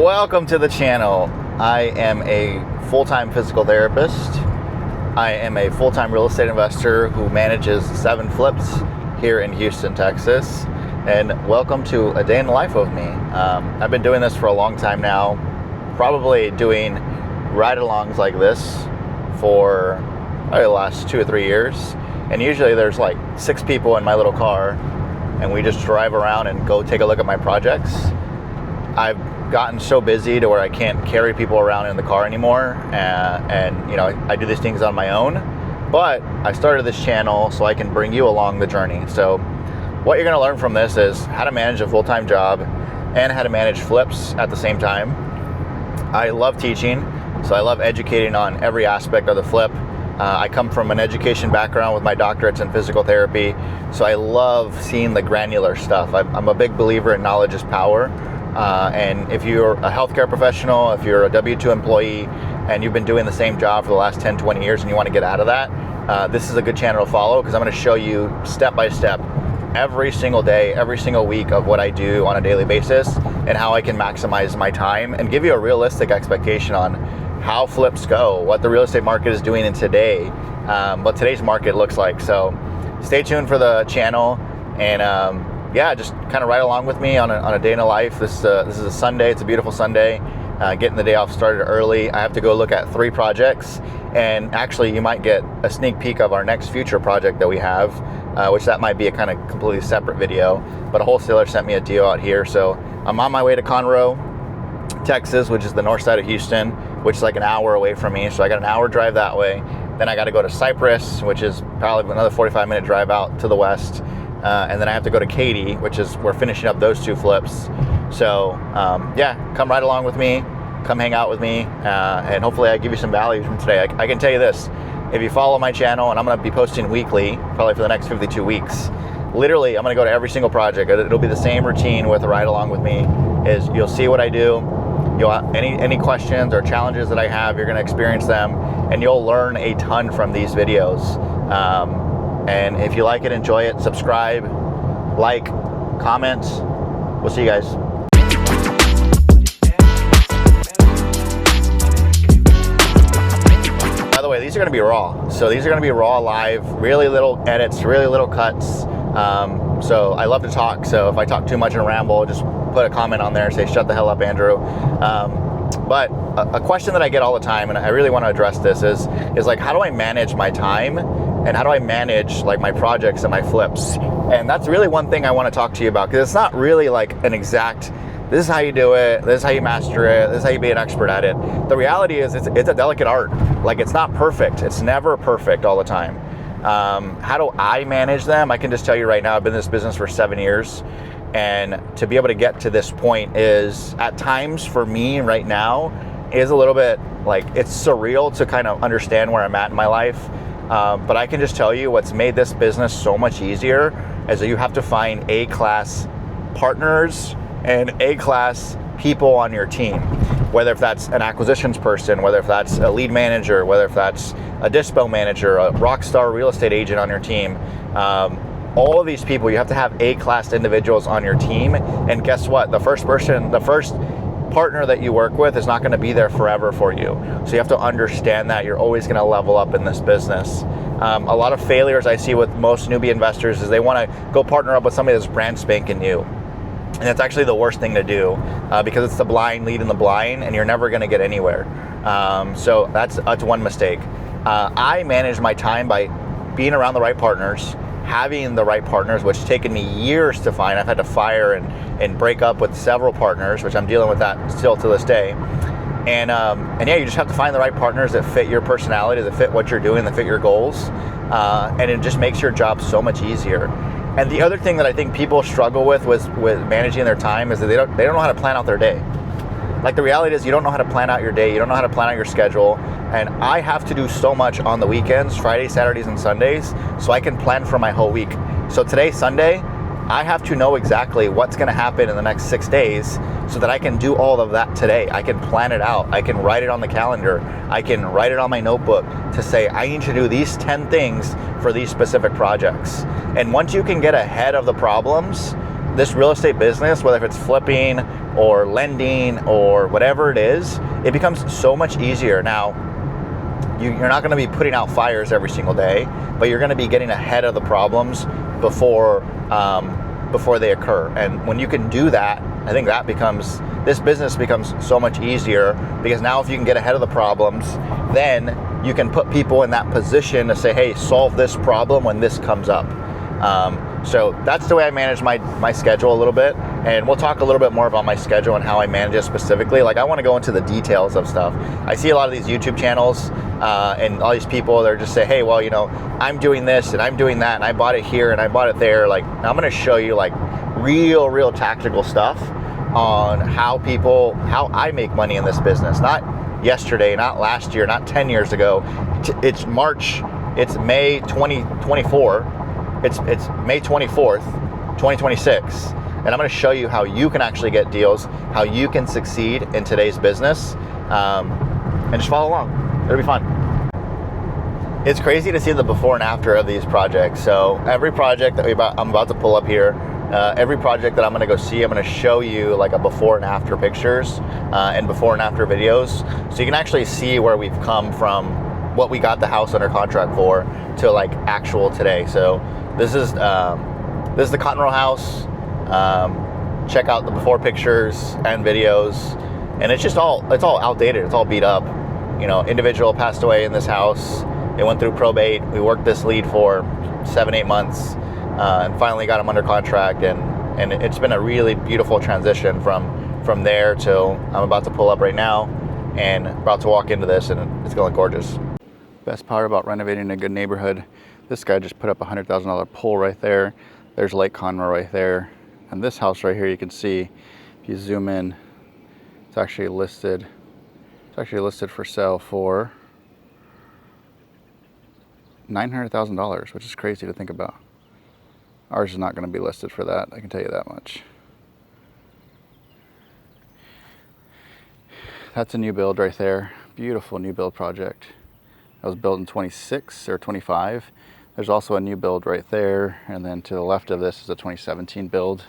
Welcome to the channel. I am a full-time physical therapist. I am a full-time real estate investor who manages 7 flips here in Houston, Texas. And welcome to a day in the life of me. I've been doing this for a long time now, probably doing ride-alongs like this for probably the last 2 or 3 years. And usually there's like 6 people in my little car and we just drive around and go take a look at my projects. I've gotten so busy to where I can't carry people around in the car anymore, and you know, I do these things on my own, but I started this channel so I can bring you along the journey. So what you're going to learn from this is how to manage a full-time job and how to manage flips at the same time. I love teaching, so I love educating on every aspect of the flip. I come from an education background with my doctorates in physical therapy, so I love seeing the granular stuff. I'm a big believer in knowledge is power. And if you're a healthcare professional, if you're a W-2 employee, and you've been doing the same job for the last 10, 20 years and you want to get out of that, this is a good channel to follow, because I'm going to show you step by step every single day, every single week of what I do on a daily basis and how I can maximize my time and give you a realistic expectation on how flips go, what the real estate market is doing in today, what today's market looks like. So stay tuned for the channel, and yeah, just kind of ride along with me on a day in the life. This is a Sunday. It's a beautiful Sunday. Getting the day off started early. I have to go look at 3 projects, and actually you might get a sneak peek of our next future project that we have, which that might be a kind of completely separate video, but a wholesaler sent me a deal out here. So I'm on my way to Conroe, Texas, which is the north side of Houston, which is like an hour away from me. So I got an hour drive that way. Then I got to go to Cypress, which is probably another 45-minute drive out to the west. And then I have to go to Katy, which is, we're finishing up those 2 flips. So yeah, come ride along with me, come hang out with me, and hopefully I give you some value from today. I can tell you this, if you follow my channel, and I'm going to be posting weekly, probably for the next 52 weeks, literally I'm going to go to every single project. It'll be the same routine with a ride along with me. Is you'll see what I do, you'll any questions or challenges that I have, you're going to experience them, and you'll learn a ton from these videos. And if you like it, enjoy it, subscribe, like, comment. We'll see you guys. By the way, these are going to be raw. So these are going to be raw, live, really little edits, really little cuts. So I love to talk. So if I talk too much and ramble, just put a comment on there and say, shut the hell up, Andrew. But a question that I get all the time, and I really want to address this, is like, how do I manage my time? And how do I manage like my projects and my flips? And that's really one thing I want to talk to you about, because it's not really like an exact, this is how you do it, this is how you master it, this is how you be an expert at it. The reality is it's a delicate art. Like, it's not perfect. It's never perfect all the time. How do I manage them? I can just tell you right now, I've been in this business for 7 years. And to be able to get to this point is, at times for me right now, is a little bit like, it's surreal to kind of understand where I'm at in my life. But I can just tell you what's made this business so much easier is that you have to find A-class partners and A-class people on your team. Whether if that's an acquisitions person, whether if that's a lead manager, whether if that's a dispo manager, a rock star real estate agent on your team. All of these people, you have to have A-class individuals on your team. And guess what? The first partner that you work with is not going to be there forever for you. So you have to understand that you're always going to level up in this business. A lot of failures I see with most newbie investors is they want to go partner up with somebody that's brand spanking new. And that's actually the worst thing to do, because it's the blind leading the blind, and you're never going to get anywhere. So that's one mistake. I manage my time by being around the right partners, having the right partners, which has taken me years to find. I've had to fire and break up with several partners, which I'm dealing with that still to this day. And yeah, you just have to find the right partners that fit your personality, that fit what you're doing, that fit your goals. And it just makes your job so much easier. And the other thing that I think people struggle with managing their time is that they don't know how to plan out their day. Like, the reality is, you don't know how to plan out your day, you don't know how to plan out your schedule, and I have to do so much on the weekends, Fridays, Saturdays, and Sundays, so I can plan for my whole week. So today, Sunday, I have to know exactly what's going to happen in the next 6 days so that I can do all of that today. I can plan it out. I can write it on the calendar. I can write it on my notebook to say, I need to do these 10 things for these specific projects. And once you can get ahead of the problems, this real estate business, whether if it's flipping or lending or whatever it is, it becomes so much easier. Now, you're not going to be putting out fires every single day, but you're going to be getting ahead of the problems before they occur. And when you can do that, I think this business becomes so much easier, because now if you can get ahead of the problems, then you can put people in that position to say, hey, solve this problem when this comes up. So that's the way I manage my schedule a little bit, and we'll talk a little bit more about my schedule and how I manage it specifically. Like, I want to go into the details of stuff. I see a lot of these YouTube channels and all these people, they're just say, hey, well, you know, I'm doing this and I'm doing that and I bought it here and I bought it there. Like, I'm going to show you like real tactical stuff on how I make money in this business. Not yesterday, not last year, not 10 years ago. It's May 2024. It's May 24th, 2026, and I'm going to show you how you can actually get deals, how you can succeed in today's business, and just follow along. It'll be fun. It's crazy to see the before and after of these projects. So every project that I'm about to pull up here, every project that I'm going to go see, I'm going to show you like a before and after pictures and before and after videos, so you can actually see where we've come from, what we got the house under contract for, to like actual today. So this is the cotton row house. Check out the before pictures and videos, and it's all outdated. It's all beat up. You know, individual passed away in this house. It went through probate. We worked this lead for 7-8 months, and finally got him under contract. And it's been a really beautiful transition from there till I'm about to pull up right now, and about to walk into this, and it's gonna look gorgeous. Best part about renovating a good neighborhood, this guy just put up a $100,000 pole right there. There's Lake Conroe right there. And this house right here, you can see, if you zoom in, it's actually listed for sale for $900,000, which is crazy to think about. Ours is not going to be listed for that, I can tell you that much. That's a new build right there. Beautiful new build project. That was built in 26 or 25. There's also a new build right there, and then to the left of this is a 2017 build.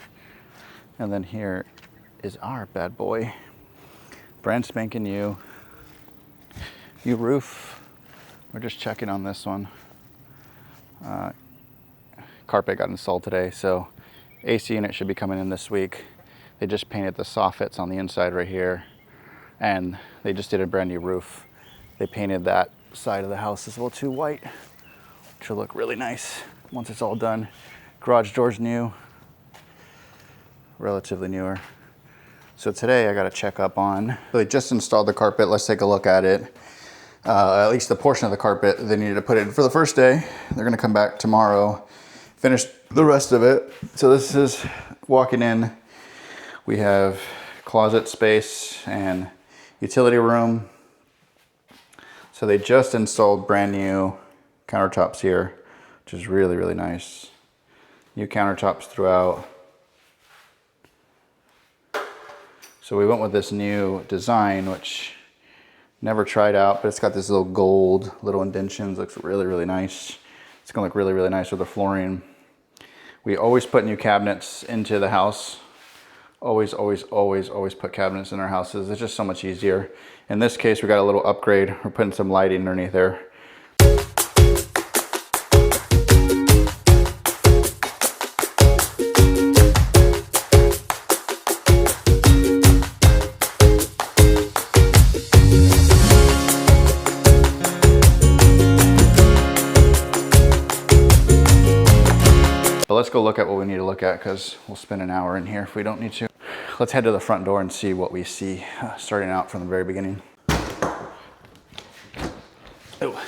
And then here is our bad boy. Brand spanking new. New roof. We're just checking on this one. Carpet got installed today, so AC unit should be coming in this week. They just painted the soffits on the inside right here, and they just did a brand new roof. They painted that side of the house is a little too white, which will look really nice once it's all done. Garage doors new, relatively newer. So today I got to check up on, they just installed the carpet. Let's take a look at it. At least the portion of the carpet they needed to put in for the first day. They're going to come back tomorrow, finish the rest of it. So this is walking in. We have closet space and utility room. So they just installed brand new countertops here, which is really nice. New countertops throughout. So we went with this new design, which never tried out, but it's got this little gold, little indentions. Looks really nice. It's gonna look really nice with the flooring. We always put new cabinets into the house. Always put cabinets in our houses. It's just so much easier. In this case, we got a little upgrade. We're putting some lighting underneath there. But let's go look at what we need to look at, because we'll spend an hour in here if we don't need to. Let's head to the front door and see what we see, starting out from the very beginning. Oh,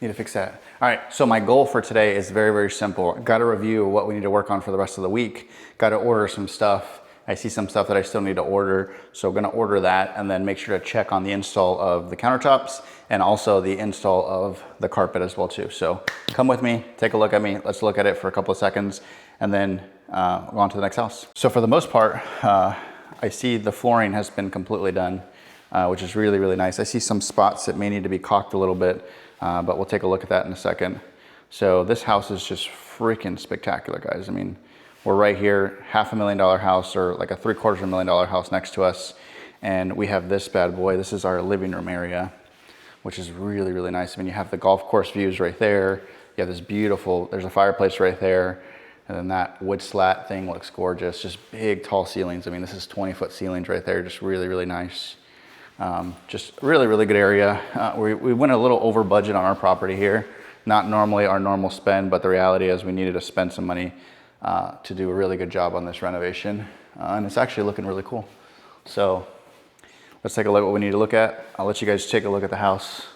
need to fix that. All right, so my goal for today is very simple. Got to review what we need to work on for the rest of the week. Got to order some stuff. I see some stuff that I still need to order, so I'm gonna order that and then make sure to check on the install of the countertops and also the install of the carpet as well too. So come with me, take a look at me. Let's look at it for a couple of seconds and then go on to the next house. So for the most part, I see the flooring has been completely done, which is really nice. I see some spots that may need to be caulked a little bit, but we'll take a look at that in a second. So this house is just freaking spectacular, guys. I mean, We're right here, $500,000 house, or like a $750,000 house next to us. And we have this bad boy. This is our living room area, which is really, really nice. I mean, you have the golf course views right there. You have this beautiful, there's a fireplace right there. And then that wood slat thing looks gorgeous. Just big, tall ceilings. I mean, this is 20-foot ceilings right there. Just really, really nice. Just really, really good area. We went a little over budget on our property here. Not normally our normal spend, but the reality is we needed to spend some money to do a really good job on this renovation. And it's actually looking really cool. So let's take a look at what we need to look at. I'll let you guys take a look at the house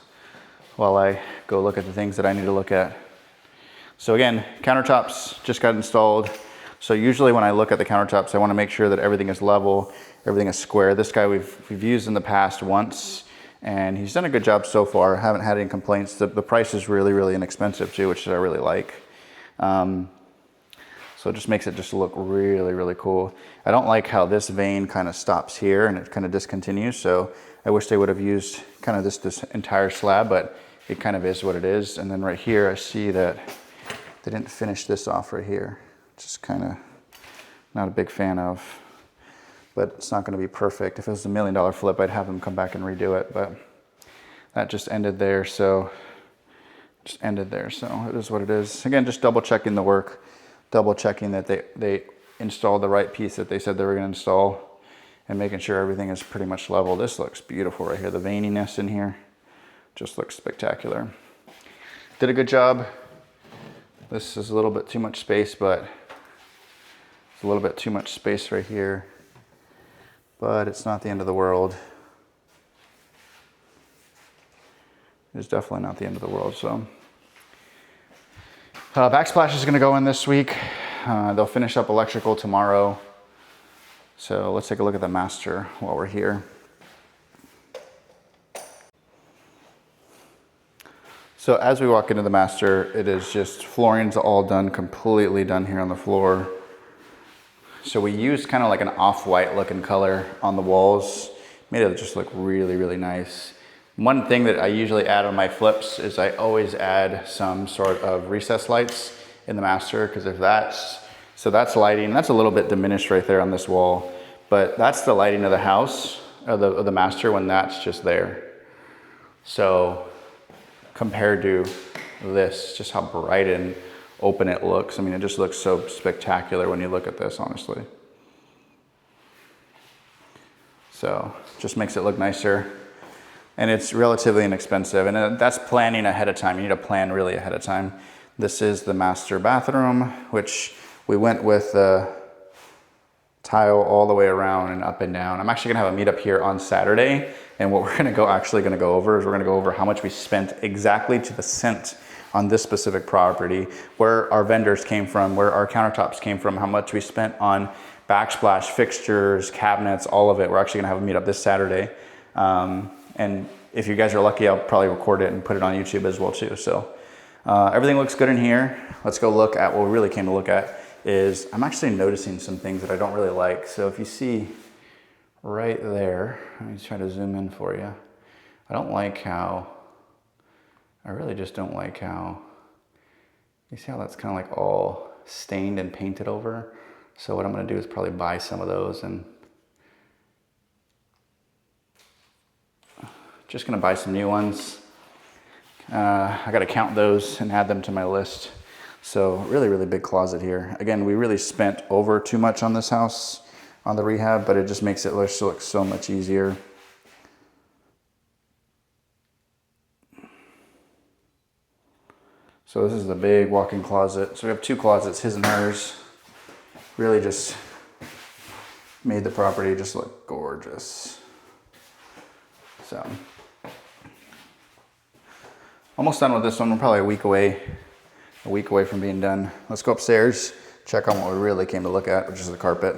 while I go look at the things that I need to look at. So again, countertops just got installed. So usually when I look at the countertops, I want to make sure that everything is level, everything is square. This guy we've used in the past once, and he's done a good job so far. I haven't had any complaints. The price is really, really inexpensive too, which I really like. So it just makes it just look really, really cool. I don't like how this vein kind of stops here and it kind of discontinues. So I wish they would have used kind of this entire slab, but it kind of is what it is. And then right here, I see that they didn't finish this off right here. Just kind of not a big fan of, but it's not going to be perfect. If it was $1 million flip, I'd have them come back and redo it, but that just ended there. So it is what it is. Again, just double checking the work, double checking that they installed the right piece that they said they were going to install, and making sure everything is pretty much level. This looks beautiful right here. The veininess in here just looks spectacular. Did a good job. This is a little bit too much space, but it's a little bit too much space right here, but it's not the end of the world. It's definitely not the end of the world. So backsplash is going to go in this week. They'll finish up electrical tomorrow. So let's take a look at the master while we're here. So as we walk into the master, it is just flooring's all done, completely done here on the floor. So we used kind of like an off-white looking color on the walls. Made it just look really, really nice. One thing that I usually add on my flips is I always add some sort of recessed lights in the master, because if that's lighting, that's a little bit diminished right there on this wall, but that's the lighting of the house, of the master, when that's just there. So compared to this, just how bright and open it looks. I mean, it just looks so spectacular when you look at this, honestly. So just makes it look nicer. And it's relatively inexpensive. And that's planning ahead of time. You need to plan really ahead of time. This is the master bathroom, which we went with the tile all the way around and up and down. I'm actually gonna have a meetup here on Saturday. And what we're actually gonna go over is we're gonna go over how much we spent exactly to the cent on this specific property, where our vendors came from, where our countertops came from, how much we spent on backsplash, fixtures, cabinets, all of it. We're actually gonna have a meetup this Saturday. And if you guys are lucky, I'll probably record it and put it on YouTube as well too. So everything looks good in here. Let's go look at what we really came to look at. Is I'm actually noticing some things that I don't really like. So if you see right there, let me try to zoom in for you. I really just don't like how, you see how that's kind of like all stained and painted over? So what I'm gonna do is probably buy some of those, and just gonna buy some new ones. I gotta count those and add them to my list. So really, really big closet here. Again, we really spent over too much on this house, on the rehab, but it just makes it look so much easier. So this is the big walk-in closet. So we have two closets, his and hers. Really just made the property just look gorgeous. So almost done with this one. We're probably a week away from being done. Let's go upstairs, check on what we really came to look at, which is the carpet.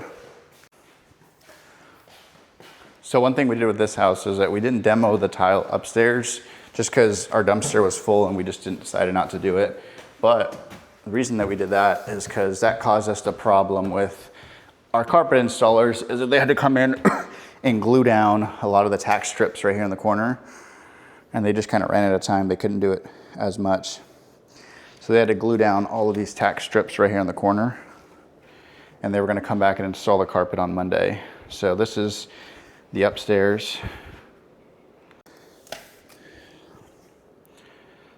So one thing we did with this house is that we didn't demo the tile upstairs just because our dumpster was full and we just decided not to do it. But the reason that we did that is because that caused us a problem with our carpet installers, is that they had to come in and glue down a lot of the tack strips right here in the corner. And they just kind of ran out of time. They couldn't do it as much. So they had to glue down all of these tack strips right here in the corner. and they were gonna come back and install the carpet on Monday. So this is the upstairs.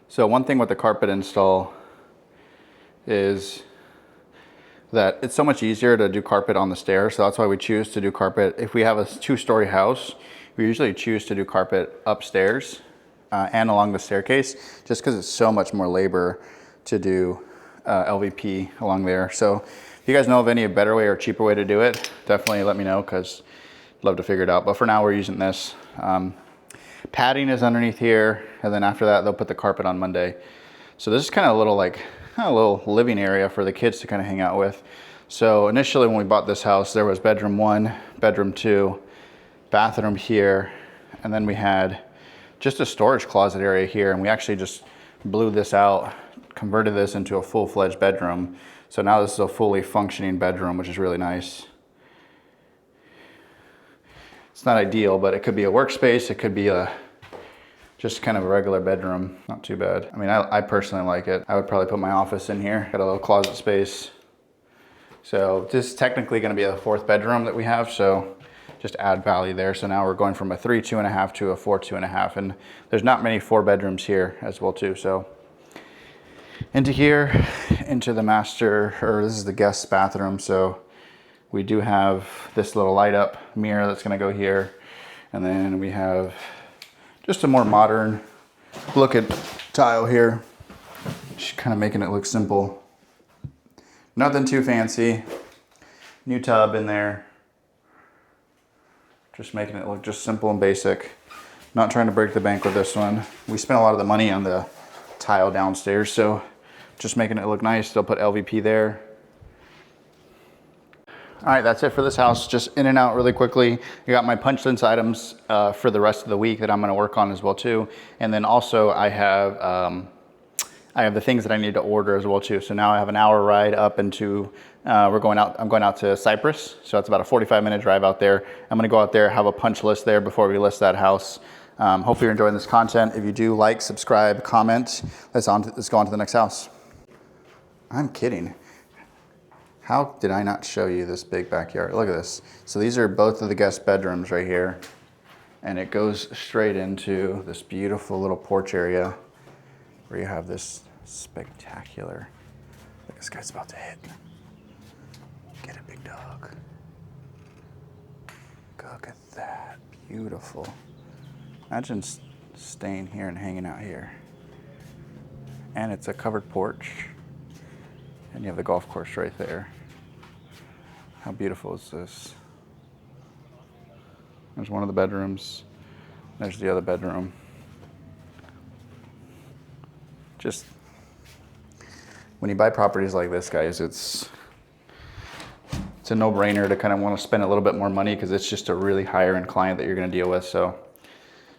So one thing with the carpet install is that it's so much easier to do carpet on the stairs. So that's why we choose to do carpet. If we have a 2-story house, we usually choose to do carpet upstairs and along the staircase, just because it's so much more labor to do LVP along there. So if you guys know of any better way or cheaper way to do it, definitely let me know, because I'd love to figure it out. But for now, we're using this. Padding is underneath here, and then after that, they'll put the carpet on Monday. So this is kind of a little living area for the kids to kind of hang out with. So initially when we bought this house, there was bedroom 1, bedroom 2, bathroom here, and then we had just a storage closet area here, and we actually just blew this out, converted this into a full-fledged bedroom. So now this is a fully functioning bedroom, which is really nice. It's not ideal, but it could be a workspace, it could be just kind of a regular bedroom. Not too bad. I mean, I personally like it. I would probably put my office in here. Got a little closet space. So this is technically gonna be a 4th bedroom that we have, so just add value there. So now we're going from a 3 2.5 to a 4 2.5, and there's not many 4 bedrooms here as well too. So into here, into the master, or this is the guest bathroom. So we do have this little light up mirror that's gonna go here. And then we have just a more modern look at tile here. Just kind of making it look simple. Nothing too fancy. New tub in there. Just making it look just simple and basic. Not trying to break the bank with this one. We spent a lot of the money on the tile downstairs, so just making it look nice. They'll put LVP there. All right, that's it for this house. Just in and out really quickly. I got my punch list items for the rest of the week that I'm gonna work on as well too. And then also I have the things that I need to order as well too. So now I have an hour ride up into, I'm going out to Cypress. So it's about a 45-minute drive out there. I'm gonna go out there, have a punch list there before we list that house. Hopefully you're enjoying this content. If you do, like, subscribe, comment. Let's go on to the next house. I'm kidding. How did I not show you this big backyard? Look at this. So these are both of the guest bedrooms right here. And it goes straight into this beautiful little porch area where you have this spectacular, look, this guy's about to hit. Get it, big dog. Look at that, beautiful. Imagine staying here and hanging out here. And it's a covered porch. And you have the golf course right there. How beautiful is this? There's one of the bedrooms. There's the other bedroom. Just, when you buy properties like this, guys, it's a no-brainer to kind of want to spend a little bit more money, because it's just a really higher end client that you're going to deal with. So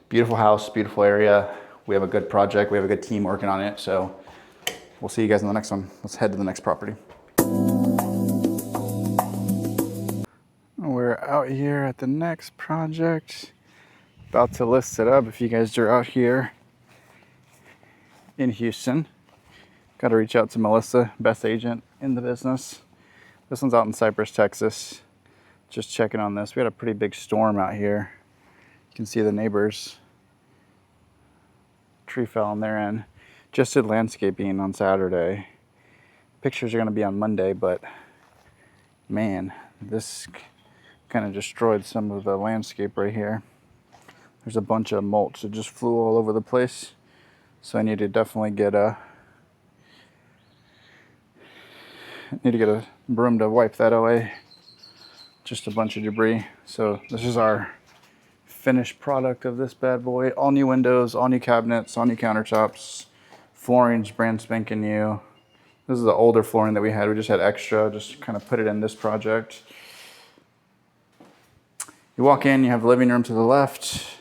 beautiful house, beautiful area. We have a good project. We have a good team working on it. So we'll see you guys in the next one. Let's head to the next property. We're out here at the next project. About to list it up. If you guys are out here in Houston, got to reach out to Melissa, best agent in the business. This one's out in Cypress, Texas. Just checking on this. We had a pretty big storm out here. You can see the neighbors. Tree fell on their end. Just did landscaping on Saturday. Pictures are going to be on Monday, but man, this kind of destroyed some of the landscape right here. There's a bunch of mulch that just flew all over the place. So I need to definitely get a broom to wipe that away. Just a bunch of debris. So this is our finished product of this bad boy. All new windows, all new cabinets, all new countertops. Flooring's brand spanking new. This is the older flooring that we had. We just had extra, just kind of put it in this project. You walk in, you have the living room to the left.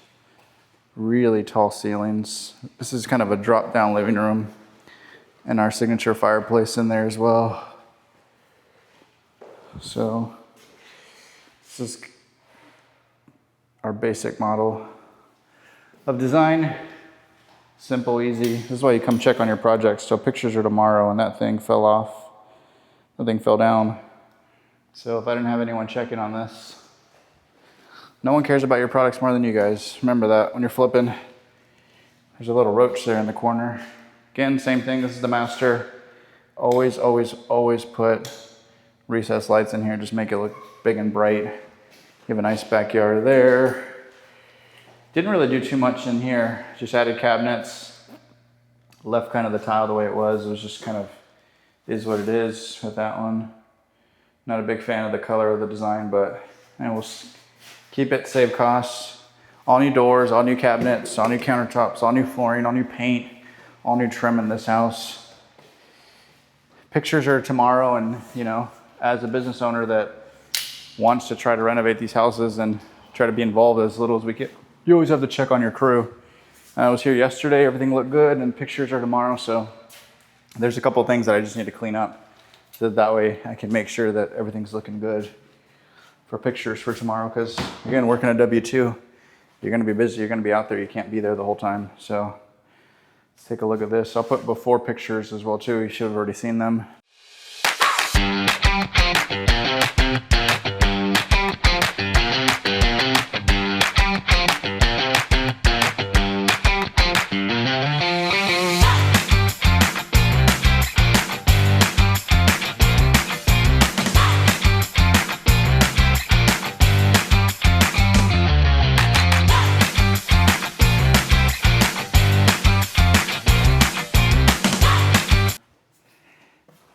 Really tall ceilings. This is kind of a drop down living room. And our signature fireplace in there as well. So this is our basic model of design. Simple, easy. This is why you come check on your projects. So pictures are tomorrow, and that thing fell off. The thing fell down. So if I didn't have anyone checking on this, no one cares about your products more than you guys. Remember that when you're flipping. There's a little roach there in the corner. Again, same thing, this is the master. Always, always, always put recessed lights in here. Just make it look big and bright. You have a nice backyard there. Didn't really do too much in here. Just added cabinets. Left kind of the tile the way it was. It was just kind of is what it is with that one. Not a big fan of the color of the design, but we'll keep it, save costs. All new doors, all new cabinets, all new countertops, all new flooring, all new paint, all new trim in this house. Pictures are tomorrow, and you know, as a business owner that wants to try to renovate these houses and try to be involved as little as we can, you always have to check on your crew. I was here yesterday, everything looked good, and pictures are tomorrow, so there's a couple of things that I just need to clean up. So that way I can make sure that everything's looking good for pictures for tomorrow, because again, working a W-2, you're gonna be busy, you're gonna be out there, you can't be there the whole time. So let's take a look at this. I'll put before pictures as well too. You should have already seen them.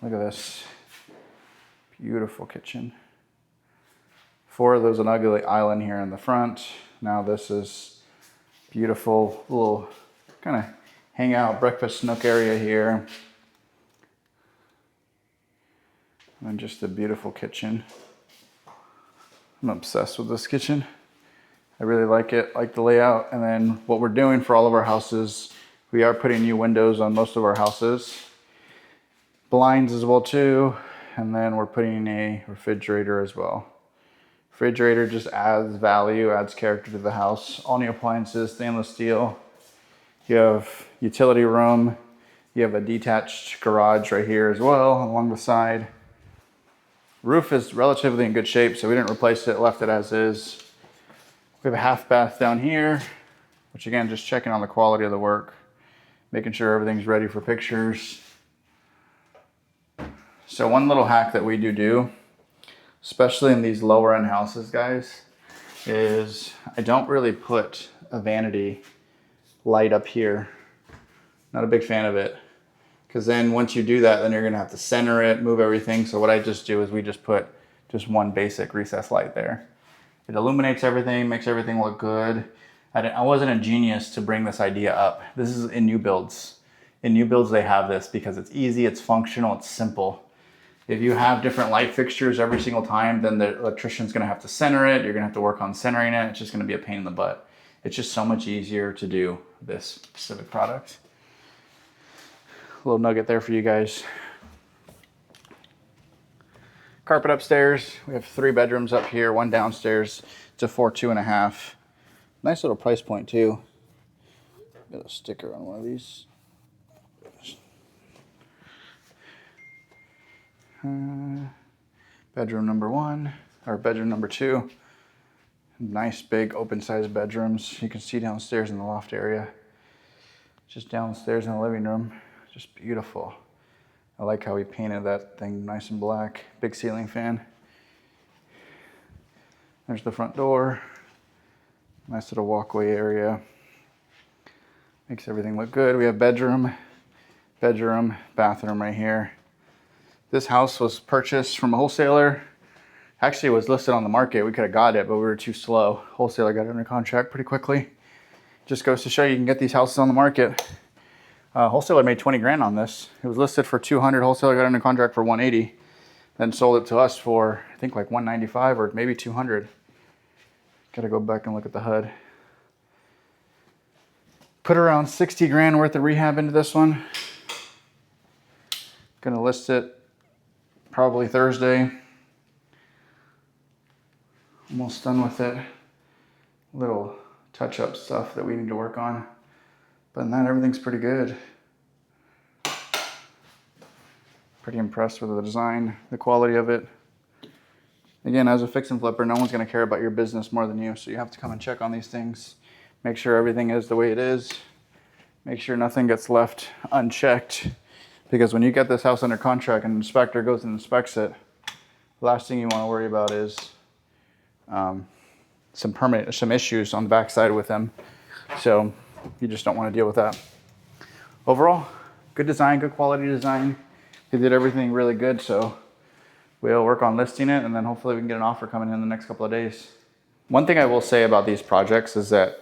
Look at this beautiful kitchen. Before there was an ugly island here in the front. Now this is beautiful little kind of hangout breakfast nook area here. And just a beautiful kitchen. I'm obsessed with this kitchen. I really like it, like the layout. And then what we're doing for all of our houses, we are putting new windows on most of our houses. Blinds as well too, and then we're putting a refrigerator as well. Refrigerator just adds value, adds character to the house. All new appliances, stainless steel. You have utility room. You have a detached garage right here as well along the side. Roof is relatively in good shape, so we didn't replace it, left it as is. We have a half bath down here, which again, just checking on the quality of the work, making sure everything's ready for pictures. So one little hack that we do, especially in these lower end houses, guys, is I don't really put a vanity light up here. Not a big fan of it. Because then once you do that, then you're gonna have to center it, move everything. So what I just do is we just put just one basic recessed light there. It illuminates everything, makes everything look good. I wasn't a genius to bring this idea up. This is in new builds. In new builds, they have this because it's easy, it's functional, it's simple. If you have different light fixtures every single time, then the electrician's gonna have to center it. You're gonna have to work on centering it. It's just gonna be a pain in the butt. It's just so much easier to do this specific product. A little nugget there for you guys. Carpet upstairs. We have 3 bedrooms up here, 1 downstairs. It's a 4 2.5. Nice little price point too. Got a sticker on one of these. Bedroom number 1, or bedroom number 2. Nice big open sized bedrooms. You can see downstairs in the loft area. Just downstairs in the living room. Just beautiful. I like how we painted that thing nice and black. Big ceiling fan. There's the front door. Nice little walkway area. Makes everything look good. We have bedroom, bathroom right here. This house was purchased from a wholesaler. Actually, it was listed on the market. We could have got it, but we were too slow. Wholesaler got it under contract pretty quickly. Just goes to show you can get these houses on the market. Wholesaler made 20 grand on this. It was listed for 200. Wholesaler got under contract for 180. Then sold it to us for, I think, like 195 or maybe 200. Gotta go back and look at the HUD. Put around 60 grand worth of rehab into this one. Gonna list it probably Thursday. Almost done with it. Little touch-up stuff that we need to work on. But than that, everything's pretty good. Pretty impressed with the design, the quality of it. Again, as a fix and flipper, no one's gonna care about your business more than you, so you have to come and check on these things. Make sure everything is the way it is. Make sure nothing gets left unchecked. Because when you get this house under contract and an inspector goes and inspects it, the last thing you wanna worry about is some issues on the backside with them. So you just don't wanna deal with that. Overall, good design, good quality design. They did everything really good, so we'll work on listing it, and then hopefully we can get an offer coming in the next couple of days. One thing I will say about these projects is that,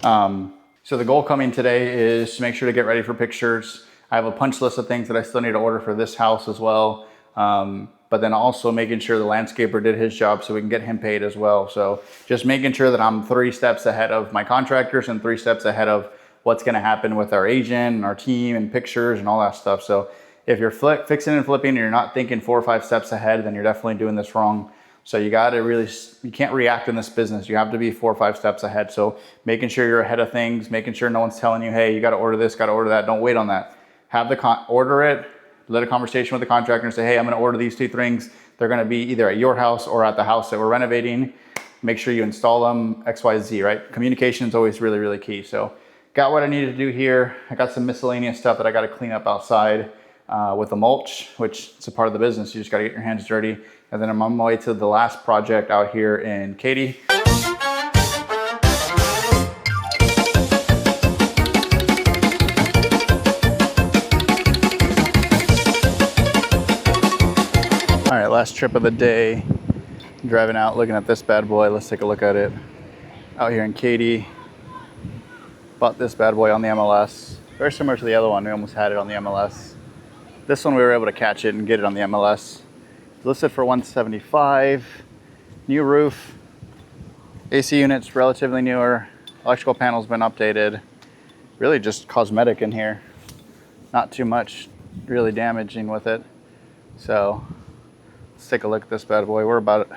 so the goal coming today is to make sure to get ready for pictures. I have a punch list of things that I still need to order for this house as well. But then also making sure the landscaper did his job so we can get him paid as well. So just making sure that I'm 3 steps ahead of my contractors and 3 steps ahead of what's gonna happen with our agent and our team and pictures and all that stuff. So if you're fixing and flipping and you're not thinking 4 or 5 steps ahead, then you're definitely doing this wrong. So you gotta really, you can't react in this business. You have to be 4 or 5 steps ahead. So making sure you're ahead of things, making sure no one's telling you, hey, you gotta order this, gotta order that. Don't wait on that. Have the order it, let a conversation with the contractor and say, hey, I'm gonna order these 2 things. They're gonna be either at your house or at the house that we're renovating. Make sure you install them, X, Y, Z, right? Communication is always really, really key. So got what I needed to do here. I got some miscellaneous stuff that I gotta clean up outside. With the mulch, which is a part of the business. You just got to get your hands dirty. And then I'm on my way to the last project out here in Katy. All right, last trip of the day. Driving out, looking at this bad boy. Let's take a look at it. Out here in Katy. Bought this bad boy on the MLS. Very similar to the other one. We almost had it on the MLS. This one we were able to catch it and get it on the MLS. Listed for $175. New roof. AC units relatively newer. Electrical panel's been updated. Really just cosmetic in here. Not too much really damaging with it. So let's take a look at this bad boy. We're about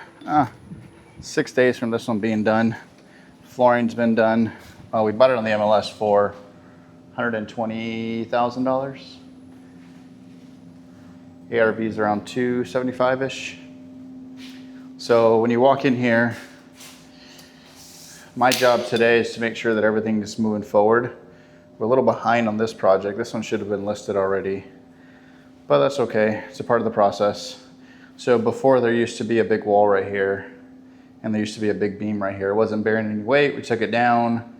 6 days from this one being done. Flooring's been done. We bought it on the MLS for $120,000. ARV is around 275-ish. So when you walk in here, my job today is to make sure that everything is moving forward. We're a little behind on this project. This one should have been listed already, but that's okay. It's a part of the process. So before there used to be a big wall right here, and there used to be a big beam right here. It wasn't bearing any weight. We took it down,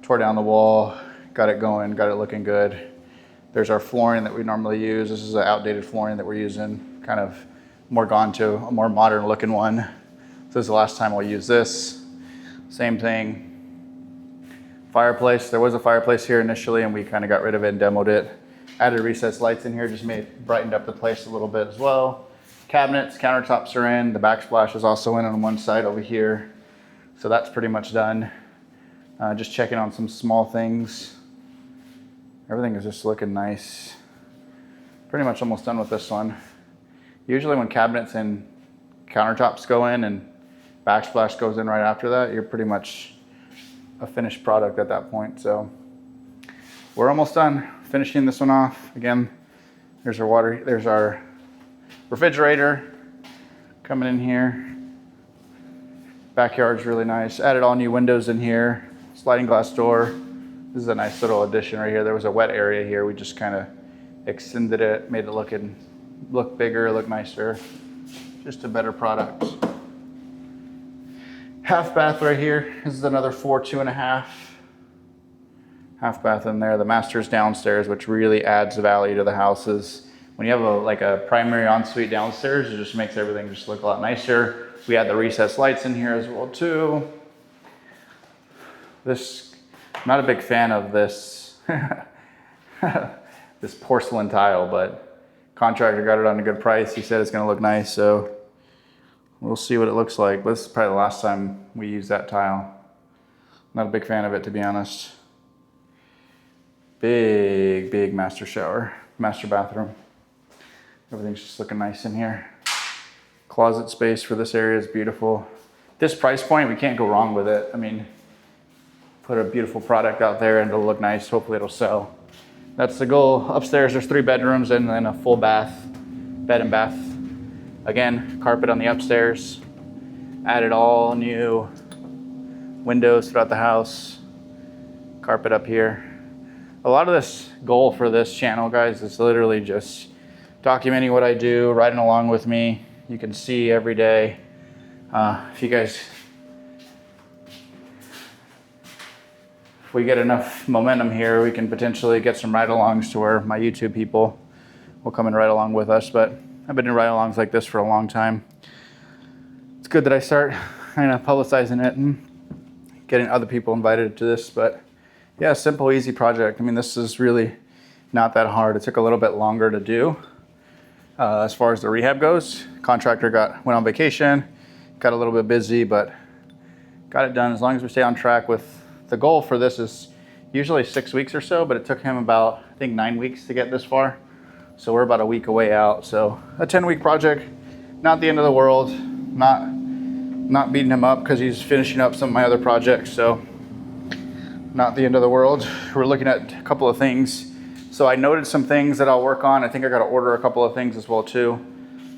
tore down the wall, got it going, got it looking good. There's our flooring that we normally use. This is an outdated flooring that we're using, kind of more gone to a more modern looking one. So this is the last time I'll use this. Same thing. Fireplace, there was a fireplace here initially and we kind of got rid of it and demoed it. Added recessed lights in here, just brightened up the place a little bit as well. Cabinets, countertops are in. The backsplash is also in on one side over here. So that's pretty much done. Just checking on some small things. Everything is just looking nice. Pretty much almost done with this one. Usually when cabinets and countertops go in and backsplash goes in right after that, you're pretty much a finished product at that point. So we're almost done finishing this one off. Again, there's our refrigerator coming in here. Backyard's really nice. Added all new windows in here. Sliding glass door. This is a nice little addition right here. There was a wet area here. We just kind of extended it, made it look bigger, look nicer. Just a better product. Half bath right here. This is another 4.2.5. Half bath in there. The master's downstairs, which really adds value to the houses. When you have a primary ensuite downstairs, it just makes everything just look a lot nicer. We had the recessed lights in here as well too. I'm not a big fan of this, this porcelain tile, but contractor got it on a good price. He said it's gonna look nice, so we'll see what it looks like. This is probably the last time we use that tile. Not a big fan of it, to be honest. Big master bathroom. Everything's just looking nice in here. Closet space for this area is beautiful. This price point, we can't go wrong with it. I mean, put a beautiful product out there and it'll look nice. Hopefully it'll sell. That's the goal. Upstairs, there's 3 bedrooms and then a full bath, bed and bath. Again, carpet on the upstairs. Added all new windows throughout the house. Carpet up here. A lot of this goal for this channel, guys, is literally just documenting what I do, riding along with me. You can see every day. If we get enough momentum here, we can potentially get some ride-alongs to where my YouTube people will come and ride along with us. But I've been doing ride-alongs like this for a long time. It's good that I start kind of publicizing it and getting other people invited to this. But yeah, simple, easy project. I mean, this is really not that hard. It took a little bit longer to do. As far as the rehab goes, contractor went on vacation, got a little bit busy, but got it done. As long as we stay on track with the goal for this is usually 6 weeks or so, but it took him about, I think, 9 weeks to get this far. So we're about a week away out. So a 10-week project, not the end of the world, not beating him up because he's finishing up some of my other projects. So not the end of the world. We're looking at a couple of things. So I noted some things that I'll work on. I think I got to order a couple of things as well too.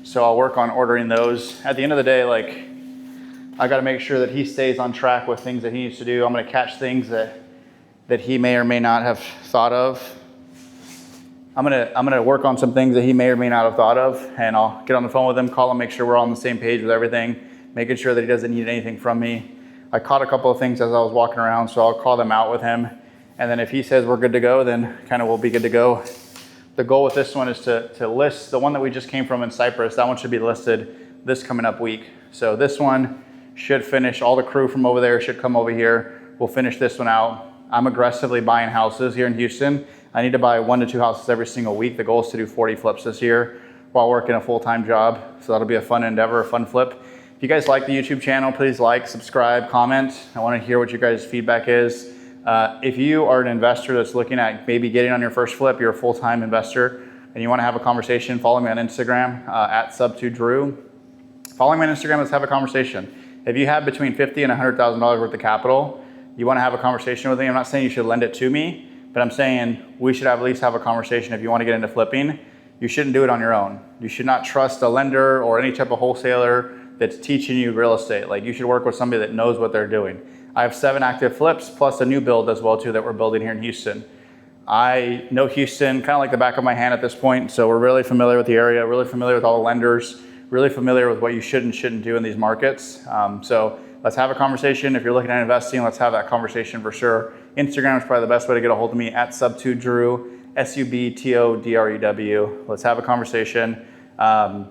So I'll work on ordering those. At the end of the day, like, I got to make sure that he stays on track with things that he needs to do. I'm going to catch things that he may or may not have thought of. I'm gonna work on some things that he may or may not have thought of, and I'll get on the phone with him, call him, make sure we're all on the same page with everything, making sure that he doesn't need anything from me. I caught a couple of things as I was walking around, so I'll call them out with him. And then if he says we're good to go, then kind of we'll be good to go. The goal with this one is to list the one that we just came from in Cyprus. That one should be listed this coming up week. So this one should finish. All the crew from over there should come over here. We'll finish this one out. I'm aggressively buying houses here in Houston. I need to buy 1 to 2 houses every single week. The goal is to do 40 flips this year while working a full-time job. So that'll be a fun endeavor, a fun flip. If you guys like the YouTube channel, please like, subscribe, comment. I want to hear what your guys' feedback is. If you are an investor that's looking at maybe getting on your first flip, you're a full-time investor, and you want to have a conversation, follow me on Instagram at sub2drew. Follow me on Instagram, let's have a conversation. If you have between $50,000 and $100,000 worth of capital, you want to have a conversation with me. I'm not saying you should lend it to me, but I'm saying we should at least have a conversation. If you want to get into flipping, you shouldn't do it on your own. You should not trust a lender or any type of wholesaler that's teaching you real estate. Like, you should work with somebody that knows what they're doing. I have 7 active flips plus a new build as well too that we're building here in Houston. I know Houston kind of like the back of my hand at this point, so we're really familiar with the area, really familiar with all the lenders, really familiar with what you should and shouldn't do in these markets. So let's have a conversation. If you're looking at investing, let's have that conversation for sure. Instagram is probably the best way to get a hold of me, at sub2drew, SUBTODREW. Let's have a conversation.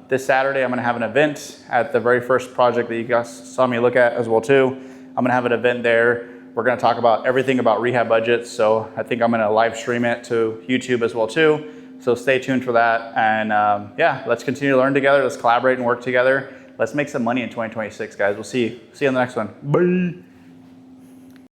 This Saturday, I'm gonna have an event at the very first project that you guys saw me look at as well too. I'm gonna have an event there. We're gonna talk about everything about rehab budgets. So I think I'm gonna live stream it to YouTube as well too. So stay tuned for that. And yeah, let's continue to learn together. Let's collaborate and work together. Let's make some money in 2026, guys. We'll see you on the next one. Bye.